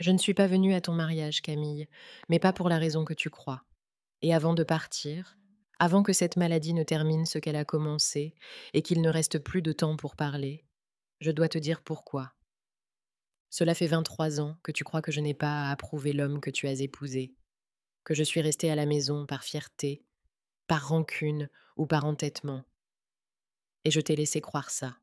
Je ne suis pas venue à ton mariage, Camille, mais pas pour la raison que tu crois. Et avant de partir, avant que cette maladie ne termine ce qu'elle a commencé et qu'il ne reste plus de temps pour parler, je dois te dire pourquoi. Cela fait 23 ans que tu crois que je n'ai pas à approuver l'homme que tu as épousé, que je suis restée à la maison par fierté, par rancune ou par entêtement. Et je t'ai laissé croire ça.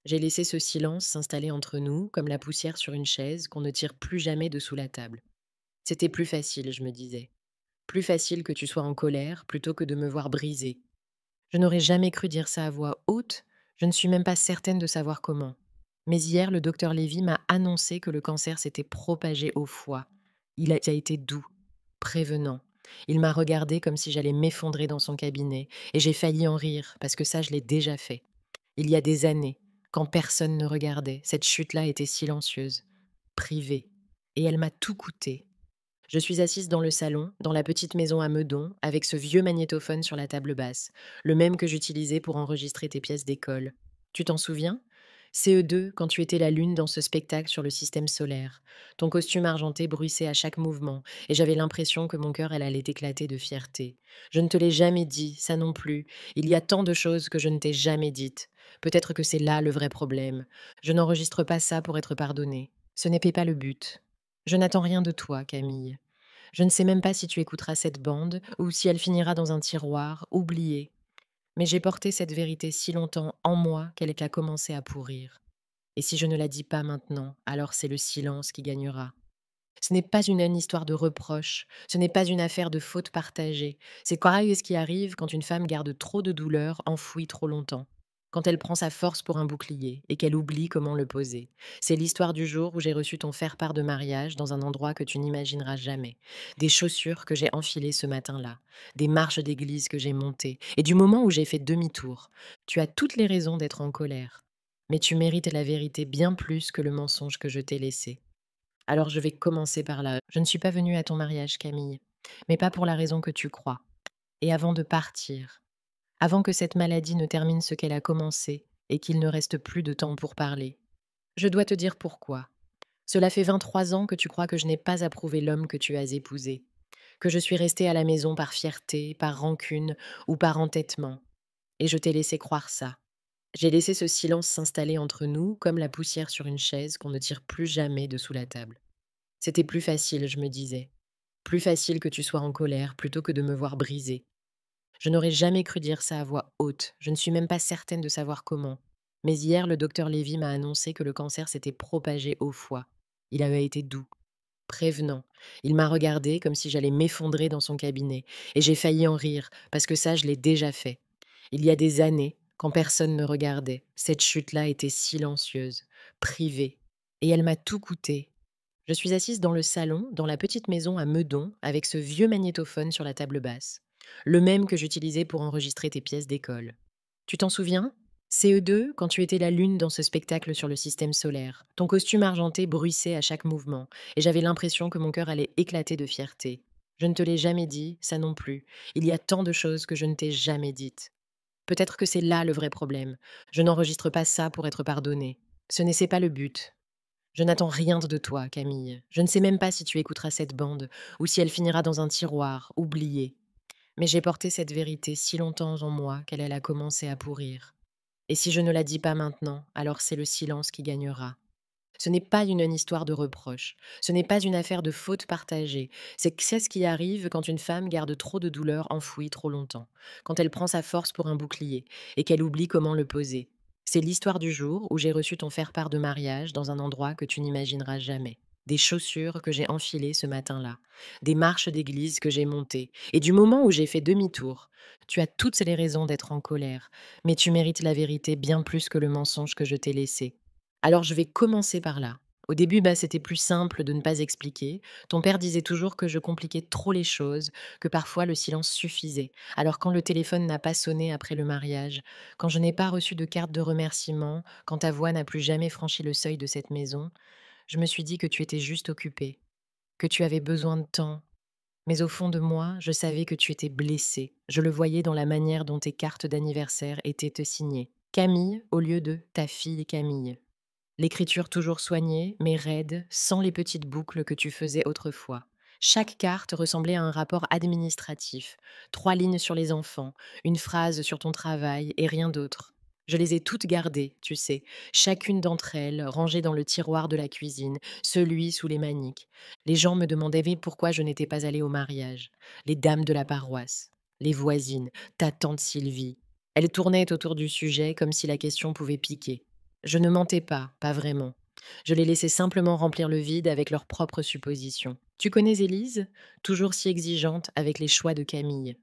J'ai laissé ce silence s'installer entre nous comme la poussière sur une chaise qu'on ne tire plus jamais de sous la table. C'était plus facile, je me disais. Plus facile que tu sois en colère plutôt que de me voir brisée. Je n'aurais jamais cru dire ça à voix haute, je ne suis même pas certaine de savoir comment. Mais hier, le docteur Lévy m'a annoncé que le cancer s'était propagé au foie. Il a été doux, prévenant. Il m'a regardé comme si j'allais m'effondrer dans son cabinet, et j'ai failli en rire, parce que ça, je l'ai déjà fait. Il y a des années, quand personne ne regardait, cette chute-là était silencieuse, privée, et elle m'a tout coûté. Je suis assise dans le salon, dans la petite maison à Meudon, avec ce vieux magnétophone sur la table basse, le même que j'utilisais pour enregistrer tes pièces d'école. Tu t'en souviens? CE2, quand tu étais la lune dans ce spectacle sur le système solaire. Ton costume argenté bruissait à chaque mouvement, et j'avais l'impression que mon cœur allait éclater de fierté. Je ne te l'ai jamais dit, ça non plus. Il y a tant de choses que je ne t'ai jamais dites. Peut-être que c'est là le vrai problème. Je n'enregistre pas ça pour être pardonnée. Ce n'était pas le but. Je n'attends rien de toi, Camille. Je ne sais même pas si tu écouteras cette bande ou si elle finira dans un tiroir, oubliée. Mais j'ai porté cette vérité si longtemps en moi qu'elle a commencé à pourrir. Et si je ne la dis pas maintenant, alors c'est le silence qui gagnera. Ce n'est pas une histoire de reproche, ce n'est pas une affaire de faute partagée. C'est pareil ce qui arrive quand une femme garde trop de douleur enfouie trop longtemps. Quand elle prend sa force pour un bouclier et qu'elle oublie comment le poser. C'est l'histoire du jour où j'ai reçu ton faire-part de mariage dans un endroit que tu n'imagineras jamais. Des chaussures que j'ai enfilées ce matin-là. Des marches d'église que j'ai montées. Et du moment où j'ai fait demi-tour. Tu as toutes les raisons d'être en colère. Mais tu mérites la vérité bien plus que le mensonge que je t'ai laissé. Alors je vais commencer par là. Je ne suis pas venue à ton mariage, Camille, mais pas pour la raison que tu crois. Et avant de partir, avant que cette maladie ne termine ce qu'elle a commencé et qu'il ne reste plus de temps pour parler, je dois te dire pourquoi. Cela fait 23 ans que tu crois que je n'ai pas approuvé l'homme que tu as épousé, que je suis restée à la maison par fierté, par rancune ou par entêtement. Et je t'ai laissé croire ça. J'ai laissé ce silence s'installer entre nous comme la poussière sur une chaise qu'on ne tire plus jamais de sous la table. C'était plus facile, je me disais. Plus facile que tu sois en colère plutôt que de me voir brisée. Je n'aurais jamais cru dire ça à voix haute, je ne suis même pas certaine de savoir comment. Mais hier, le docteur Lévy m'a annoncé que le cancer s'était propagé au foie. Il avait été doux, prévenant. Il m'a regardé comme si j'allais m'effondrer dans son cabinet, et j'ai failli en rire, parce que ça, je l'ai déjà fait. Il y a des années, quand personne ne regardait, cette chute-là était silencieuse, privée, et elle m'a tout coûté. Je suis assise dans le salon, dans la petite maison à Meudon, avec ce vieux magnétophone sur la table basse. Le même que j'utilisais pour enregistrer tes pièces d'école. Tu t'en souviens? CE2, quand tu étais la lune dans ce spectacle sur le système solaire. Ton costume argenté bruissait à chaque mouvement, et j'avais l'impression que mon cœur allait éclater de fierté. Je ne te l'ai jamais dit, ça non plus. Il y a tant de choses que je ne t'ai jamais dites. Peut-être que c'est là le vrai problème. Je n'enregistre pas ça pour être pardonnée. Ce n'est pas le but. Je n'attends rien de toi, Camille. Je ne sais même pas si tu écouteras cette bande ou si elle finira dans un tiroir, oubliée. Mais j'ai porté cette vérité si longtemps en moi qu'elle a commencé à pourrir. Et si je ne la dis pas maintenant, alors c'est le silence qui gagnera. Ce n'est pas une histoire de reproche. Ce n'est pas une affaire de faute partagée. C'est ce qui arrive quand une femme garde trop de douleur enfouie trop longtemps. Quand elle prend sa force pour un bouclier et qu'elle oublie comment le poser. C'est l'histoire du jour où j'ai reçu ton faire-part de mariage dans un endroit que tu n'imagineras jamais. Des chaussures que j'ai enfilées ce matin-là. Des marches d'église que j'ai montées. Et du moment où j'ai fait demi-tour. Tu as toutes les raisons d'être en colère. Mais tu mérites la vérité bien plus que le mensonge que je t'ai laissé. Alors je vais commencer par là. Au début, c'était plus simple de ne pas expliquer. Ton père disait toujours que je compliquais trop les choses, que parfois le silence suffisait. Alors quand le téléphone n'a pas sonné après le mariage, quand je n'ai pas reçu de carte de remerciement, quand ta voix n'a plus jamais franchi le seuil de cette maison, je me suis dit que tu étais juste occupée, que tu avais besoin de temps. Mais au fond de moi, je savais que tu étais blessée. Je le voyais dans la manière dont tes cartes d'anniversaire étaient signées. Camille au lieu de ta fille Camille. L'écriture toujours soignée, mais raide, sans les petites boucles que tu faisais autrefois. Chaque carte ressemblait à un rapport administratif. 3 lignes sur les enfants, une phrase sur ton travail et rien d'autre. Je les ai toutes gardées, tu sais, chacune d'entre elles rangée dans le tiroir de la cuisine, celui sous les maniques. Les gens me demandaient mais pourquoi je n'étais pas allée au mariage. Les dames de la paroisse, les voisines, ta tante Sylvie. Elles tournaient autour du sujet comme si la question pouvait piquer. Je ne mentais pas, pas vraiment. Je les laissais simplement remplir le vide avec leurs propres suppositions. Tu connais Élise? Toujours si exigeante avec les choix de Camille.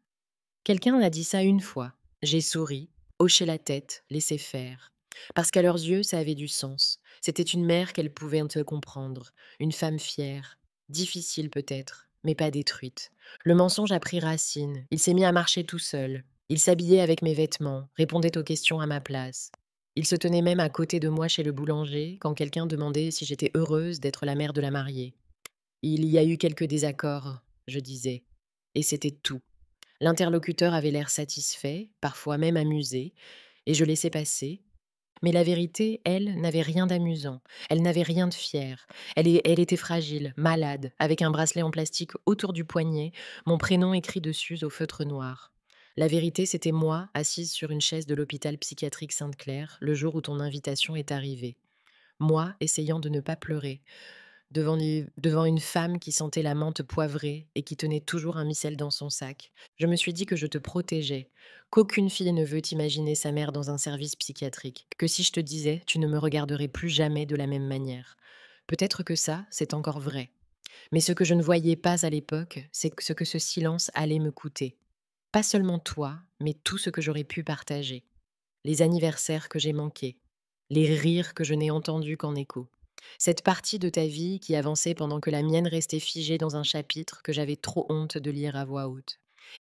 Quelqu'un a dit ça une fois. J'ai souri, hoché la tête, laissé faire. Parce qu'à leurs yeux, ça avait du sens. C'était une mère qu'elle pouvait te comprendre, une femme fière, difficile peut-être, mais pas détruite. Le mensonge a pris racine, il s'est mis à marcher tout seul. Il s'habillait avec mes vêtements, répondait aux questions à ma place. Il se tenait même à côté de moi chez le boulanger quand quelqu'un demandait si j'étais heureuse d'être la mère de la mariée. Il y a eu quelques désaccords, je disais, et c'était tout. L'interlocuteur avait l'air satisfait, parfois même amusé, et je laissais passer. Mais la vérité, elle, n'avait rien d'amusant. Elle n'avait rien de fier. Elle était fragile, malade, avec un bracelet en plastique autour du poignet, mon prénom écrit dessus au feutre noir. La vérité, c'était moi, assise sur une chaise de l'hôpital psychiatrique Sainte-Claire, le jour où ton invitation est arrivée. Moi, essayant de ne pas pleurer, devant une femme qui sentait la menthe poivrée et qui tenait toujours un missel dans son sac. Je me suis dit que je te protégeais, qu'aucune fille ne veut imaginer sa mère dans un service psychiatrique, que si je te disais, tu ne me regarderais plus jamais de la même manière. Peut-être que ça, c'est encore vrai. Mais ce que je ne voyais pas à l'époque, c'est ce que ce silence allait me coûter. Pas seulement toi, mais tout ce que j'aurais pu partager. Les anniversaires que j'ai manqués, les rires que je n'ai entendus qu'en écho. Cette partie de ta vie qui avançait pendant que la mienne restait figée dans un chapitre que j'avais trop honte de lire à voix haute.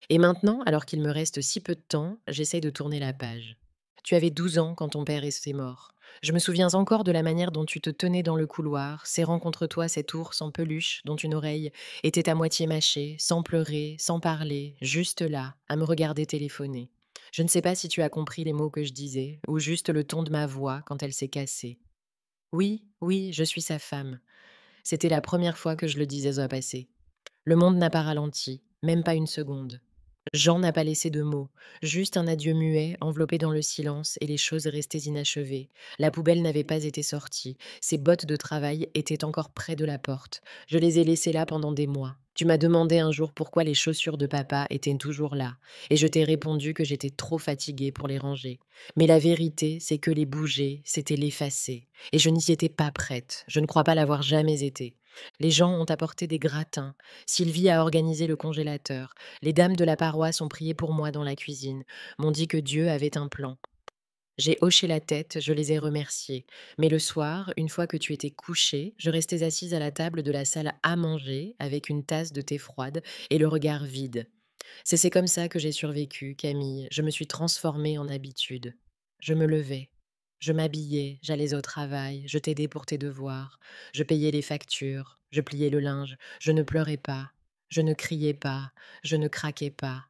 Et maintenant, alors qu'il me reste si peu de temps, j'essaye de tourner la page. Tu avais 12 ans quand ton père est mort. Je me souviens encore de la manière dont tu te tenais dans le couloir, serrant contre toi cet ours en peluche dont une oreille était à moitié mâchée, sans pleurer, sans parler, juste là, à me regarder téléphoner. Je ne sais pas si tu as compris les mots que je disais, ou juste le ton de ma voix quand elle s'est cassée. Oui, oui, je suis sa femme. C'était la première fois que je le disais au passé. Le monde n'a pas ralenti, même pas une seconde. Jean n'a pas laissé de mots, juste un adieu muet, enveloppé dans le silence et les choses restées inachevées. La poubelle n'avait pas été sortie, ses bottes de travail étaient encore près de la porte. Je les ai laissées là pendant des mois. Tu m'as demandé un jour pourquoi les chaussures de papa étaient toujours là, et je t'ai répondu que j'étais trop fatiguée pour les ranger. Mais la vérité, c'est que les bouger, c'était l'effacer, et je n'y étais pas prête, je ne crois pas l'avoir jamais été. Les gens ont apporté des gratins, Sylvie a organisé le congélateur, les dames de la paroisse ont prié pour moi dans la cuisine, m'ont dit que Dieu avait un plan. J'ai hoché la tête, je les ai remerciés. Mais le soir, une fois que tu étais couché, je restais assise à la table de la salle à manger avec une tasse de thé froide et le regard vide. C'est comme ça que j'ai survécu, Camille. Je me suis transformée en habitude. Je me levais. Je m'habillais, j'allais au travail, je t'aidais pour tes devoirs, je payais les factures, je pliais le linge, je ne pleurais pas, je ne criais pas, je ne craquais pas.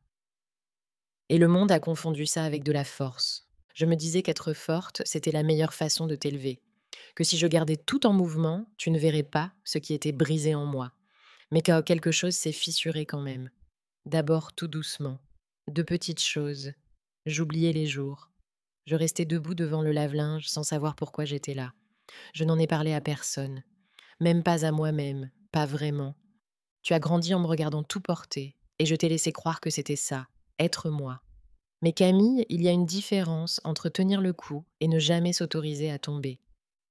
Et le monde a confondu ça avec de la force. Je me disais qu'être forte, c'était la meilleure façon de t'élever. Que si je gardais tout en mouvement, tu ne verrais pas ce qui était brisé en moi. Mais que quelque chose s'est fissuré quand même. D'abord tout doucement. De petites choses. J'oubliais les jours. Je restais debout devant le lave-linge sans savoir pourquoi j'étais là. Je n'en ai parlé à personne. Même pas à moi-même. Pas vraiment. Tu as grandi en me regardant tout porter. Et je t'ai laissé croire que c'était ça. Être moi. Mais Camille, il y a une différence entre tenir le coup et ne jamais s'autoriser à tomber.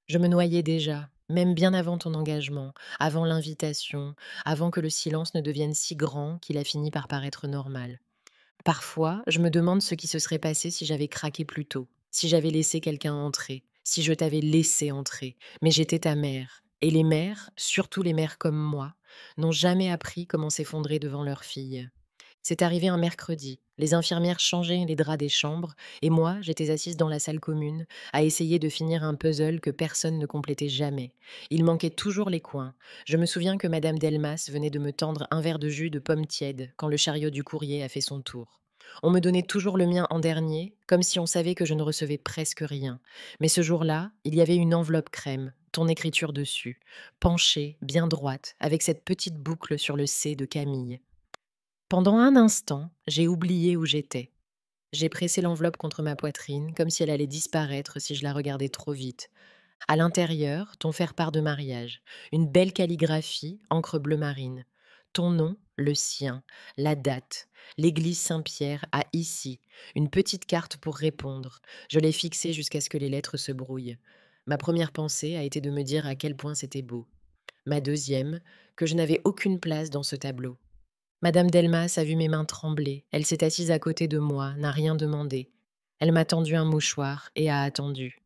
Je me noyais déjà, même bien avant ton engagement, avant l'invitation, avant que le silence ne devienne si grand qu'il a fini par paraître normal. Parfois, je me demande ce qui se serait passé si j'avais craqué plus tôt, si j'avais laissé quelqu'un entrer, si je t'avais laissé entrer. Mais j'étais ta mère. Et les mères, surtout les mères comme moi, n'ont jamais appris comment s'effondrer devant leurs filles. C'est arrivé un mercredi. Les infirmières changeaient les draps des chambres et moi, j'étais assise dans la salle commune à essayer de finir un puzzle que personne ne complétait jamais. Il manquait toujours les coins. Je me souviens que Madame Delmas venait de me tendre un verre de jus de pomme tiède quand le chariot du courrier a fait son tour. On me donnait toujours le mien en dernier, comme si on savait que je ne recevais presque rien. Mais ce jour-là, il y avait une enveloppe crème, ton écriture dessus, penchée, bien droite, avec cette petite boucle sur le C de Camille. Pendant un instant, j'ai oublié où j'étais. J'ai pressé l'enveloppe contre ma poitrine, comme si elle allait disparaître si je la regardais trop vite. À l'intérieur, ton faire-part de mariage, une belle calligraphie, encre bleu marine. Ton nom, le sien, la date, l'église Saint-Pierre à ici, une petite carte pour répondre. Je l'ai fixée jusqu'à ce que les lettres se brouillent. Ma première pensée a été de me dire à quel point c'était beau. Ma deuxième, que je n'avais aucune place dans ce tableau. Madame Delmas a vu mes mains trembler. Elle s'est assise à côté de moi, n'a rien demandé. Elle m'a tendu un mouchoir et a attendu.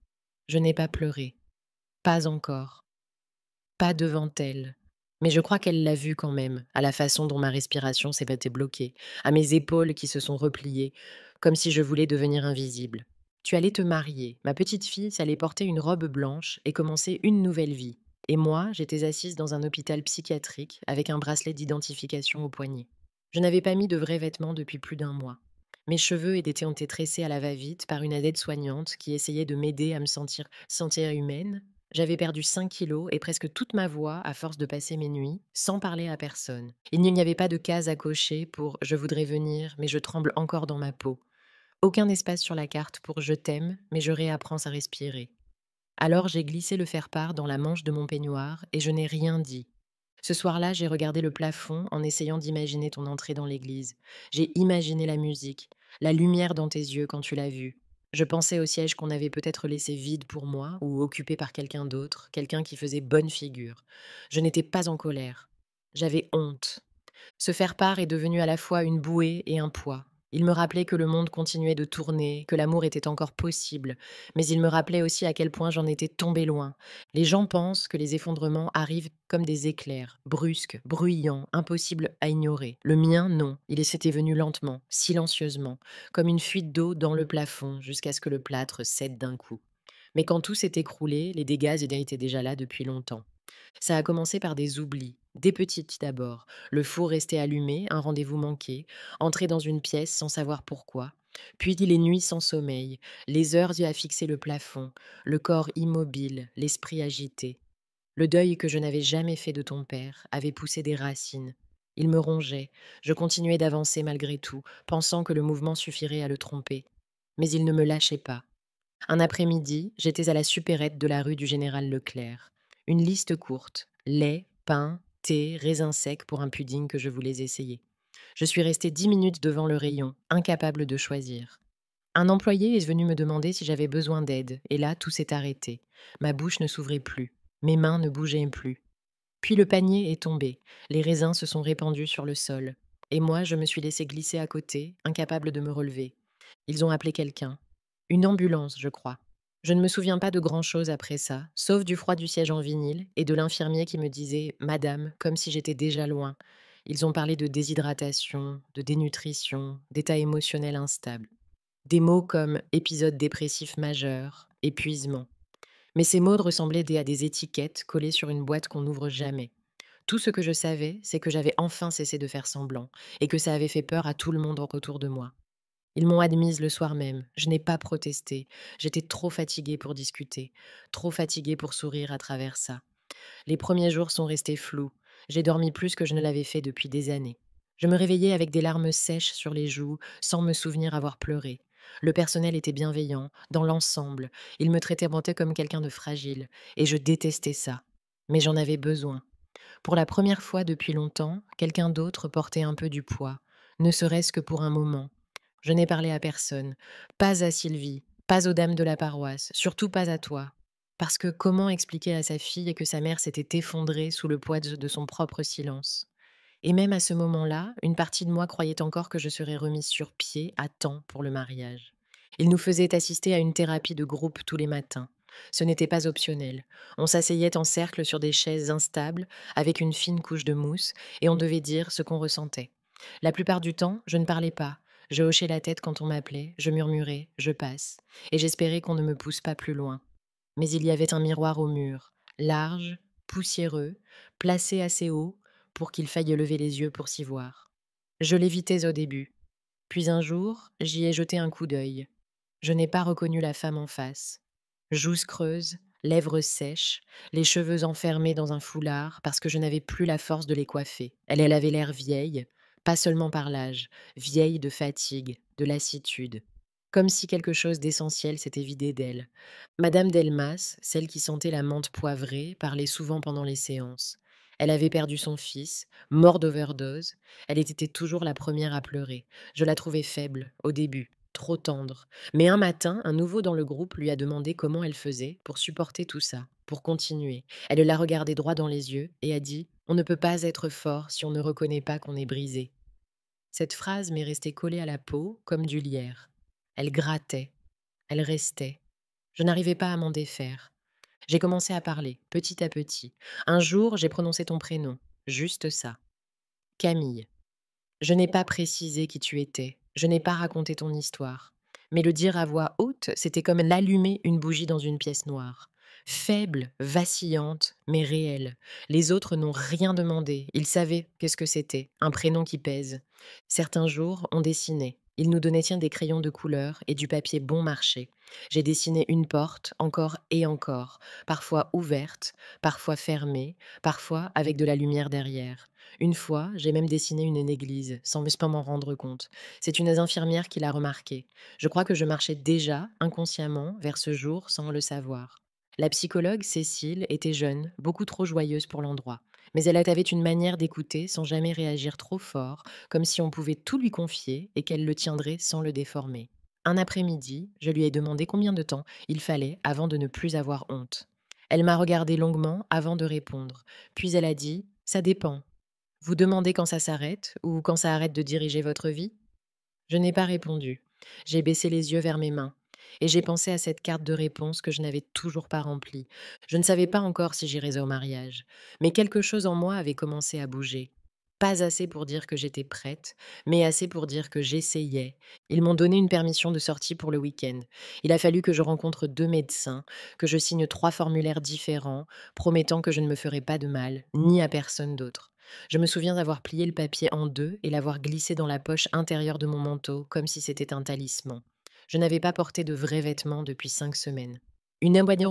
Je n'ai pas pleuré. Pas encore. Pas devant elle. Mais je crois qu'elle l'a vu quand même, à la façon dont ma respiration s'est été bloquée, à mes épaules qui se sont repliées, comme si je voulais devenir invisible. Tu allais te marier. Ma petite fille s'allait porter une robe blanche et commencer une nouvelle vie. Et moi, j'étais assise dans un hôpital psychiatrique avec un bracelet d'identification au poignet. Je n'avais pas mis de vrais vêtements depuis plus d'un mois. Mes cheveux étaient été tressés à la va-vite par une aide-soignante qui essayait de m'aider à me sentir humaine. J'avais perdu 5 kilos et presque toute ma voix à force de passer mes nuits sans parler à personne. Il n'y avait pas de case à cocher pour «je voudrais venir, mais je tremble encore dans ma peau». Aucun espace sur la carte pour «je t'aime, mais je réapprends à respirer». Alors j'ai glissé le faire-part dans la manche de mon peignoir et je n'ai rien dit. Ce soir-là, j'ai regardé le plafond en essayant d'imaginer ton entrée dans l'église. J'ai imaginé la musique, la lumière dans tes yeux quand tu l'as vue. Je pensais au siège qu'on avait peut-être laissé vide pour moi ou occupé par quelqu'un d'autre, quelqu'un qui faisait bonne figure. Je n'étais pas en colère. J'avais honte. Ce faire-part est devenu à la fois une bouée et un poids. Il me rappelait que le monde continuait de tourner, que l'amour était encore possible, mais il me rappelait aussi à quel point j'en étais tombée loin. Les gens pensent que les effondrements arrivent comme des éclairs, brusques, bruyants, impossibles à ignorer. Le mien, non. Il s'était venu lentement, silencieusement, comme une fuite d'eau dans le plafond, jusqu'à ce que le plâtre cède d'un coup. Mais quand tout s'est écroulé, les dégâts étaient déjà là depuis longtemps. Ça a commencé par des oublis, des petites d'abord. Le four resté allumé, un rendez-vous manqué, entrer dans une pièce sans savoir pourquoi. Puis les nuits sans sommeil, les heures à fixer le plafond, le corps immobile, l'esprit agité. Le deuil que je n'avais jamais fait de ton père avait poussé des racines. Il me rongeait, je continuais d'avancer malgré tout, pensant que le mouvement suffirait à le tromper. Mais il ne me lâchait pas. Un après-midi, j'étais à la supérette de la rue du Général Leclerc. Une liste courte: lait, pain, thé, raisins secs pour un pudding que je voulais essayer. Je suis restée 10 minutes devant le rayon, incapable de choisir. Un employé est venu me demander si j'avais besoin d'aide, et là, tout s'est arrêté. Ma bouche ne s'ouvrait plus, mes mains ne bougeaient plus. Puis le panier est tombé, les raisins se sont répandus sur le sol. Et moi, je me suis laissée glisser à côté, incapable de me relever. Ils ont appelé quelqu'un. Une ambulance, je crois. Je ne me souviens pas de grand-chose après ça, sauf du froid du siège en vinyle et de l'infirmier qui me disait «Madame», comme si j'étais déjà loin. Ils ont parlé de déshydratation, de dénutrition, d'état émotionnel instable. Des mots comme épisode dépressif majeur, épuisement. Mais ces mots ressemblaient à des étiquettes collées sur une boîte qu'on n'ouvre jamais. Tout ce que je savais, c'est que j'avais enfin cessé de faire semblant et que ça avait fait peur à tout le monde autour de moi. Ils m'ont admise le soir même. Je n'ai pas protesté. J'étais trop fatiguée pour discuter, trop fatiguée pour sourire à travers ça. Les premiers jours sont restés flous. J'ai dormi plus que je ne l'avais fait depuis des années. Je me réveillais avec des larmes sèches sur les joues, sans me souvenir avoir pleuré. Le personnel était bienveillant, dans l'ensemble. Il me traitait comme quelqu'un de fragile, et je détestais ça. Mais j'en avais besoin. Pour la première fois depuis longtemps, quelqu'un d'autre portait un peu du poids, ne serait-ce que pour un moment. Je n'ai parlé à personne, pas à Sylvie, pas aux dames de la paroisse, surtout pas à toi. Parce que comment expliquer à sa fille que sa mère s'était effondrée sous le poids de son propre silence? Et même à ce moment-là, une partie de moi croyait encore que je serais remise sur pied à temps pour le mariage. Il nous faisait assister à une thérapie de groupe tous les matins. Ce n'était pas optionnel. On s'asseyait en cercle sur des chaises instables, avec une fine couche de mousse, et on devait dire ce qu'on ressentait. La plupart du temps, je ne parlais pas. Je hochais la tête quand on m'appelait, je murmurais, je passe, et j'espérais qu'on ne me pousse pas plus loin. Mais il y avait un miroir au mur, large, poussiéreux, placé assez haut pour qu'il faille lever les yeux pour s'y voir. Je l'évitais au début. Puis un jour, j'y ai jeté un coup d'œil. Je n'ai pas reconnu la femme en face. Joues creuses, lèvres sèches, les cheveux enfermés dans un foulard parce que je n'avais plus la force de les coiffer. Elle avait l'air vieille, pas seulement par l'âge, vieille de fatigue, de lassitude. Comme si quelque chose d'essentiel s'était vidé d'elle. Madame Delmas, celle qui sentait la menthe poivrée, parlait souvent pendant les séances. Elle avait perdu son fils, mort d'overdose. Elle était toujours la première à pleurer. Je la trouvais faible, au début, trop tendre. Mais un matin, un nouveau dans le groupe lui a demandé comment elle faisait pour supporter tout ça, pour continuer. Elle l'a regardé droit dans les yeux et a dit: «On ne peut pas être fort si on ne reconnaît pas qu'on est brisé.» Cette phrase m'est restée collée à la peau comme du lierre. Elle grattait, elle restait. Je n'arrivais pas à m'en défaire. J'ai commencé à parler, petit à petit. Un jour, j'ai prononcé ton prénom, juste ça. Camille. Je n'ai pas précisé qui tu étais, je n'ai pas raconté ton histoire. Mais le dire à voix haute, c'était comme l'allumer une bougie dans une pièce noire. Faible, vacillante, mais réelle. Les autres n'ont rien demandé, ils savaient qu'est-ce que c'était, un prénom qui pèse. Certains jours, on dessinait. Ils nous donnaient tiens des crayons de couleur et du papier bon marché. J'ai dessiné une porte, encore et encore, parfois ouverte, parfois fermée, parfois avec de la lumière derrière. Une fois, j'ai même dessiné une église, sans pas m'en rendre compte. C'est une infirmière qui l'a remarqué. Je crois que je marchais déjà, inconsciemment, vers ce jour sans le savoir. La psychologue, Cécile, était jeune, beaucoup trop joyeuse pour l'endroit. Mais elle avait une manière d'écouter sans jamais réagir trop fort, comme si on pouvait tout lui confier et qu'elle le tiendrait sans le déformer. Un après-midi, je lui ai demandé combien de temps il fallait avant de ne plus avoir honte. Elle m'a regardé longuement avant de répondre. Puis elle a dit: «Ça dépend. Vous demandez quand ça s'arrête ou quand ça arrête de diriger votre vie?» Je n'ai pas répondu. J'ai baissé les yeux vers mes mains et j'ai pensé à cette carte de réponse que je n'avais toujours pas remplie. Je ne savais pas encore si j'irais au mariage, mais quelque chose en moi avait commencé à bouger. Pas assez pour dire que j'étais prête, mais assez pour dire que j'essayais. Ils m'ont donné une permission de sortie pour le week-end. Il a fallu que je rencontre 2 médecins, que je signe 3 formulaires différents, promettant que je ne me ferais pas de mal, ni à personne d'autre. Je me souviens d'avoir plié le papier en deux et l'avoir glissé dans la poche intérieure de mon manteau, comme si c'était un talisman. Je n'avais pas porté de vrais vêtements depuis 5 semaines. Une aide-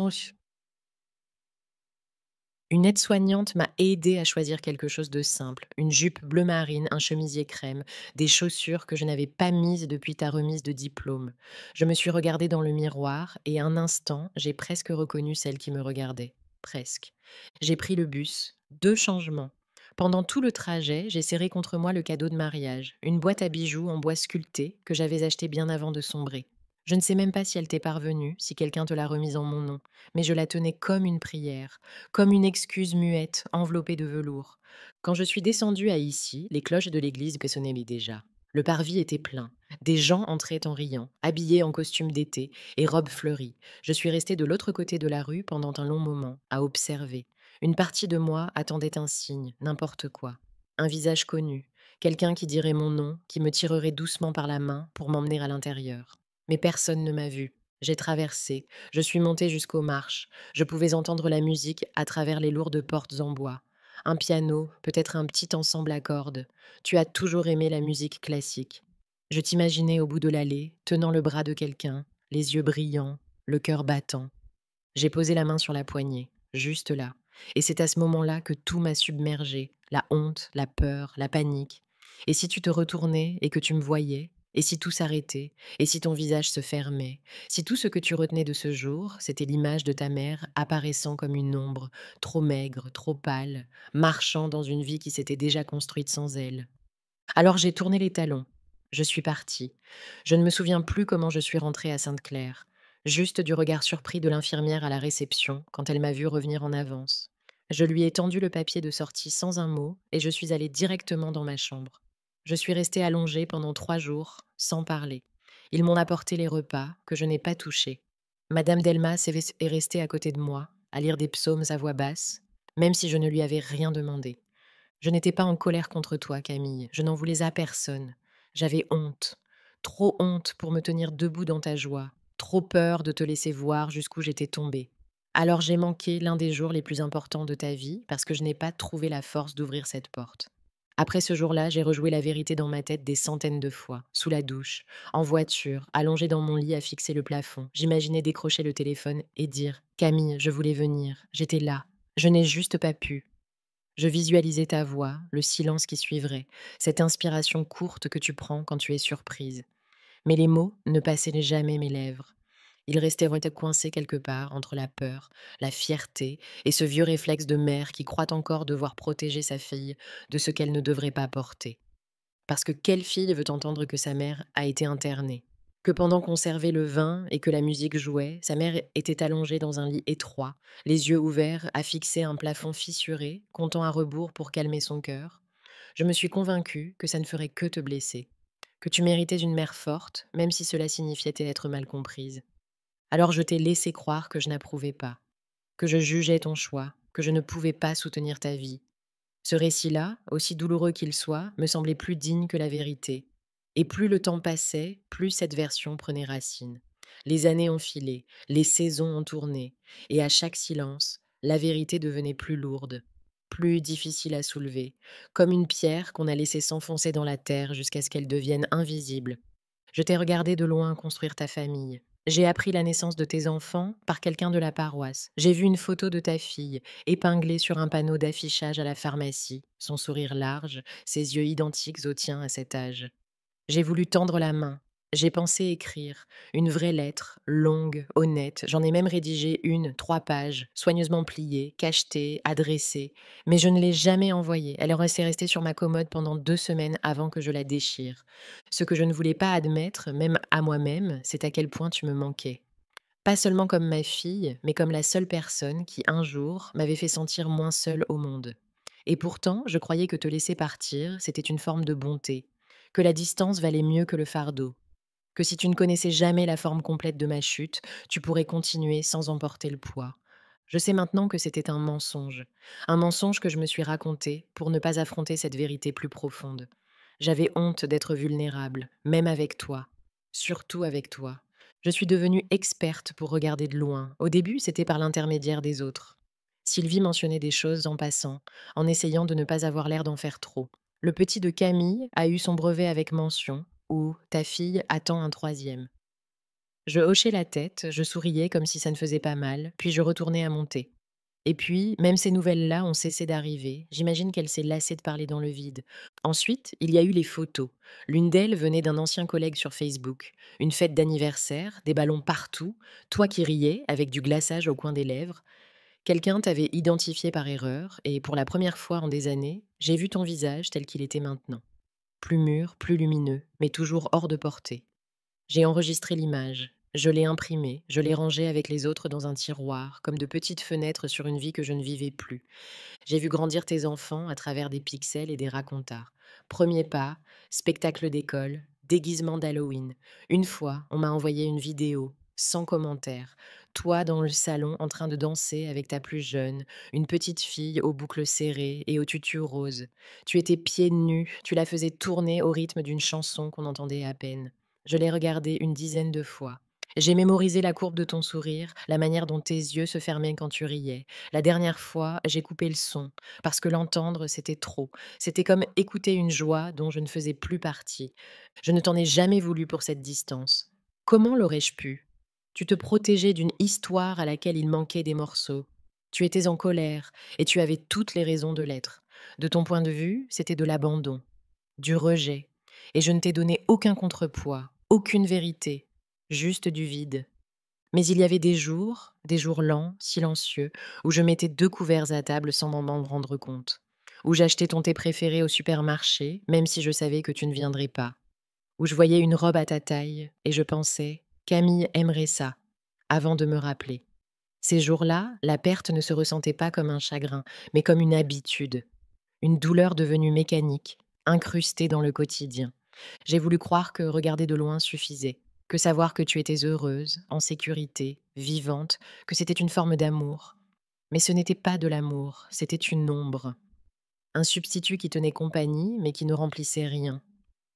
une aide-soignante m'a aidée à choisir quelque chose de simple. Une jupe bleu marine, un chemisier crème, des chaussures que je n'avais pas mises depuis ta remise de diplôme. Je me suis regardée dans le miroir et un instant, j'ai presque reconnu celle qui me regardait. Presque. J'ai pris le bus. 2 changements. Pendant tout le trajet, j'ai serré contre moi le cadeau de mariage, une boîte à bijoux en bois sculpté que j'avais acheté bien avant de sombrer. Je ne sais même pas si elle t'est parvenue, si quelqu'un te l'a remise en mon nom, mais je la tenais comme une prière, comme une excuse muette, enveloppée de velours. Quand je suis descendue à ici, les cloches de l'église sonnaient déjà. Le parvis était plein. Des gens entraient en riant, habillés en costumes d'été et robes fleuries. Je suis restée de l'autre côté de la rue pendant un long moment, à observer. Une partie de moi attendait un signe, n'importe quoi. Un visage connu, quelqu'un qui dirait mon nom, qui me tirerait doucement par la main pour m'emmener à l'intérieur. Mais personne ne m'a vue. J'ai traversé, je suis montée jusqu'aux marches. Je pouvais entendre la musique à travers les lourdes portes en bois. Un piano, peut-être un petit ensemble à cordes. Tu as toujours aimé la musique classique. Je t'imaginais au bout de l'allée, tenant le bras de quelqu'un, les yeux brillants, le cœur battant. J'ai posé la main sur la poignée, juste là. Et c'est à ce moment-là que tout m'a submergée, la honte, la peur, la panique. Et si tu te retournais et que tu me voyais, et si tout s'arrêtait, et si ton visage se fermait, si tout ce que tu retenais de ce jour, c'était l'image de ta mère apparaissant comme une ombre, trop maigre, trop pâle, marchant dans une vie qui s'était déjà construite sans elle. Alors j'ai tourné les talons. Je suis partie. Je ne me souviens plus comment je suis rentrée à Sainte-Claire, juste du regard surpris de l'infirmière à la réception quand elle m'a vue revenir en avance. Je lui ai tendu le papier de sortie sans un mot et je suis allée directement dans ma chambre. Je suis restée allongée pendant 3 jours, sans parler. Ils m'ont apporté les repas que je n'ai pas touchés. Madame Delmas est restée à côté de moi, à lire des psaumes à voix basse, même si je ne lui avais rien demandé. Je n'étais pas en colère contre toi, Camille. Je n'en voulais à personne. J'avais honte. Trop honte pour me tenir debout dans ta joie. Trop peur de te laisser voir jusqu'où j'étais tombée. Alors j'ai manqué l'un des jours les plus importants de ta vie parce que je n'ai pas trouvé la force d'ouvrir cette porte. Après ce jour-là, j'ai rejoué la vérité dans ma tête des centaines de fois, sous la douche, en voiture, allongée dans mon lit à fixer le plafond. J'imaginais décrocher le téléphone et dire: Camille, je voulais venir, j'étais là. Je n'ai juste pas pu. Je visualisais ta voix, le silence qui suivrait, cette inspiration courte que tu prends quand tu es surprise. Mais les mots ne passaient jamais mes lèvres. Ils restaient coincés quelque part entre la peur, la fierté et ce vieux réflexe de mère qui croit encore devoir protéger sa fille de ce qu'elle ne devrait pas porter. Parce que quelle fille veut entendre que sa mère a été internée? Que pendant qu'on servait le vin et que la musique jouait, sa mère était allongée dans un lit étroit, les yeux ouverts, à fixer un plafond fissuré, comptant à rebours pour calmer son cœur. Je me suis convaincue que ça ne ferait que te blesser, que tu méritais une mère forte, même si cela signifiait être mal comprise. Alors je t'ai laissé croire que je n'approuvais pas, que je jugeais ton choix, que je ne pouvais pas soutenir ta vie. Ce récit-là, aussi douloureux qu'il soit, me semblait plus digne que la vérité. Et plus le temps passait, plus cette version prenait racine. Les années ont filé, les saisons ont tourné, et à chaque silence, la vérité devenait plus lourde, plus difficile à soulever, comme une pierre qu'on a laissée s'enfoncer dans la terre jusqu'à ce qu'elle devienne invisible. Je t'ai regardé de loin construire ta famille. J'ai appris la naissance de tes enfants par quelqu'un de la paroisse. J'ai vu une photo de ta fille, épinglée sur un panneau d'affichage à la pharmacie, son sourire large, ses yeux identiques aux tiens à cet âge. J'ai voulu tendre la main. J'ai pensé écrire une vraie lettre, longue, honnête. J'en ai même rédigé une, 3 pages, soigneusement pliée, cachetée, adressée. Mais je ne l'ai jamais envoyée. Elle aurait restée sur ma commode pendant 2 semaines avant que je la déchire. Ce que je ne voulais pas admettre, même à moi-même, c'est à quel point tu me manquais. Pas seulement comme ma fille, mais comme la seule personne qui, un jour, m'avait fait sentir moins seule au monde. Et pourtant, je croyais que te laisser partir, c'était une forme de bonté, que la distance valait mieux que le fardeau, que si tu ne connaissais jamais la forme complète de ma chute, tu pourrais continuer sans en porter le poids. Je sais maintenant que c'était un mensonge que je me suis raconté pour ne pas affronter cette vérité plus profonde. J'avais honte d'être vulnérable, même avec toi, surtout avec toi. Je suis devenue experte pour regarder de loin. Au début, c'était par l'intermédiaire des autres. Sylvie mentionnait des choses en passant, en essayant de ne pas avoir l'air d'en faire trop. Le petit de Camille a eu son brevet avec mention, ou ta fille attend un troisième. Je hochais la tête, je souriais comme si ça ne faisait pas mal, puis je retournais à monter. Et puis, même ces nouvelles-là ont cessé d'arriver. J'imagine qu'elle s'est lassée de parler dans le vide. Ensuite, il y a eu les photos. L'une d'elles venait d'un ancien collègue sur Facebook. Une fête d'anniversaire, des ballons partout, toi qui riais, avec du glaçage au coin des lèvres. Quelqu'un t'avait identifié par erreur, et pour la première fois en des années, j'ai vu ton visage tel qu'il était maintenant. Plus mûr, plus lumineux, mais toujours hors de portée. J'ai enregistré l'image, je l'ai imprimée, je l'ai rangée avec les autres dans un tiroir, comme de petites fenêtres sur une vie que je ne vivais plus. J'ai vu grandir tes enfants à travers des pixels et des racontars. Premier pas, spectacle d'école, déguisement d'Halloween. Une fois, on m'a envoyé une vidéo, sans commentaire. Toi dans le salon en train de danser avec ta plus jeune, une petite fille aux boucles serrées et au tutu rose. Tu étais pieds nus, tu la faisais tourner au rythme d'une chanson qu'on entendait à peine. Je l'ai regardée une dizaine de fois. J'ai mémorisé la courbe de ton sourire, la manière dont tes yeux se fermaient quand tu riais. La dernière fois, j'ai coupé le son, parce que l'entendre, c'était trop. C'était comme écouter une joie dont je ne faisais plus partie. Je ne t'en ai jamais voulu pour cette distance. Comment l'aurais-je pu? Tu te protégeais d'une histoire à laquelle il manquait des morceaux. Tu étais en colère, et tu avais toutes les raisons de l'être. De ton point de vue, c'était de l'abandon, du rejet. Et je ne t'ai donné aucun contrepoids, aucune vérité, juste du vide. Mais il y avait des jours lents, silencieux, où je mettais 2 couverts à table sans m'en rendre compte. Où j'achetais ton thé préféré au supermarché, même si je savais que tu ne viendrais pas. Où je voyais une robe à ta taille et je pensais: «Camille aimerait ça», avant de me rappeler. Ces jours-là, la perte ne se ressentait pas comme un chagrin, mais comme une habitude, une douleur devenue mécanique, incrustée dans le quotidien. J'ai voulu croire que regarder de loin suffisait, que savoir que tu étais heureuse, en sécurité, vivante, que c'était une forme d'amour. Mais ce n'était pas de l'amour, c'était une ombre, un substitut qui tenait compagnie mais qui ne remplissait rien.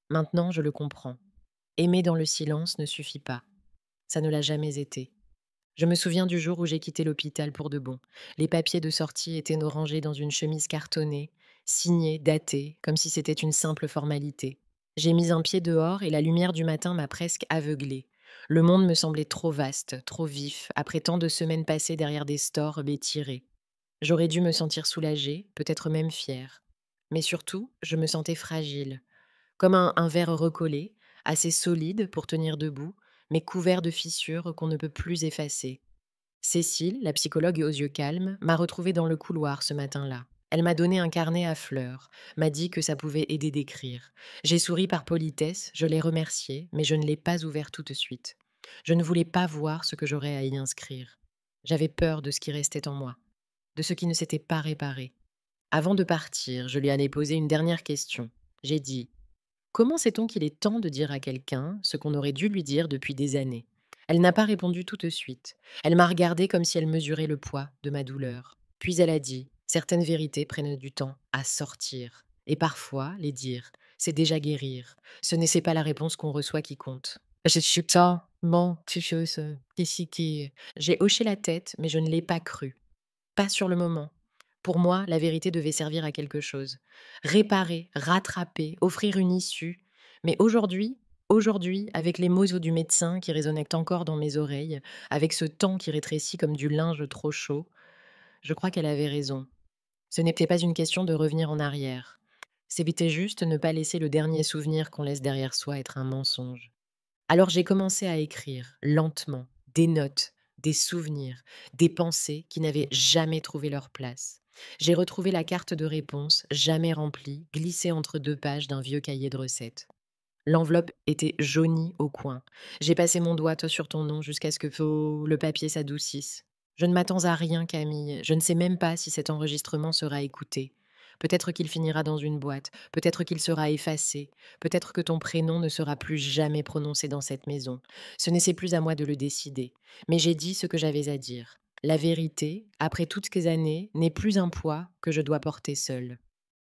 Maintenant, je le comprends. Aimer dans le silence ne suffit pas. Ça ne l'a jamais été. Je me souviens du jour où j'ai quitté l'hôpital pour de bon. Les papiers de sortie étaient rangés dans une chemise cartonnée, signé, daté, comme si c'était une simple formalité. J'ai mis un pied dehors et la lumière du matin m'a presque aveuglée. Le monde me semblait trop vaste, trop vif, après tant de semaines passées derrière des stores étirés. J'aurais dû me sentir soulagée, peut-être même fière. Mais surtout, je me sentais fragile, comme un verre recollé, assez solide pour tenir debout, mais couvert de fissures qu'on ne peut plus effacer. Cécile, la psychologue aux yeux calmes, m'a retrouvée dans le couloir ce matin-là. Elle m'a donné un carnet à fleurs, m'a dit que ça pouvait aider d'écrire. J'ai souri par politesse, je l'ai remerciée, mais je ne l'ai pas ouvert tout de suite. Je ne voulais pas voir ce que j'aurais à y inscrire. J'avais peur de ce qui restait en moi, de ce qui ne s'était pas réparé. Avant de partir, je lui en ai posé une dernière question. J'ai dit: comment sait-on qu'il est temps de dire à quelqu'un ce qu'on aurait dû lui dire depuis des années? Elle n'a pas répondu tout de suite. Elle m'a regardée comme si elle mesurait le poids de ma douleur. Puis elle a dit: certaines vérités prennent du temps à sortir. Et parfois, les dire, c'est déjà guérir. C'est pas la réponse qu'on reçoit qui compte. Je suis tellement toucheuse, ici. J'ai hoché la tête, mais je ne l'ai pas cru. Pas sur le moment. Pour moi, la vérité devait servir à quelque chose. Réparer, rattraper, offrir une issue. Mais aujourd'hui, avec les mots du médecin qui résonnaient encore dans mes oreilles, avec ce temps qui rétrécit comme du linge trop chaud, je crois qu'elle avait raison. Ce n'était pas une question de revenir en arrière. C'était juste ne pas laisser le dernier souvenir qu'on laisse derrière soi être un mensonge. Alors j'ai commencé à écrire, lentement, des notes, des souvenirs, des pensées qui n'avaient jamais trouvé leur place. J'ai retrouvé la carte de réponse, jamais remplie, glissée entre deux pages d'un vieux cahier de recettes. L'enveloppe était jaunie au coin. J'ai passé mon doigt sur ton nom jusqu'à ce que le papier s'adoucisse. Je ne m'attends à rien, Camille. Je ne sais même pas si cet enregistrement sera écouté. Peut-être qu'il finira dans une boîte, peut-être qu'il sera effacé, peut-être que ton prénom ne sera plus jamais prononcé dans cette maison. Ce n'est plus à moi de le décider. Mais j'ai dit ce que j'avais à dire. La vérité, après toutes ces années, n'est plus un poids que je dois porter seule.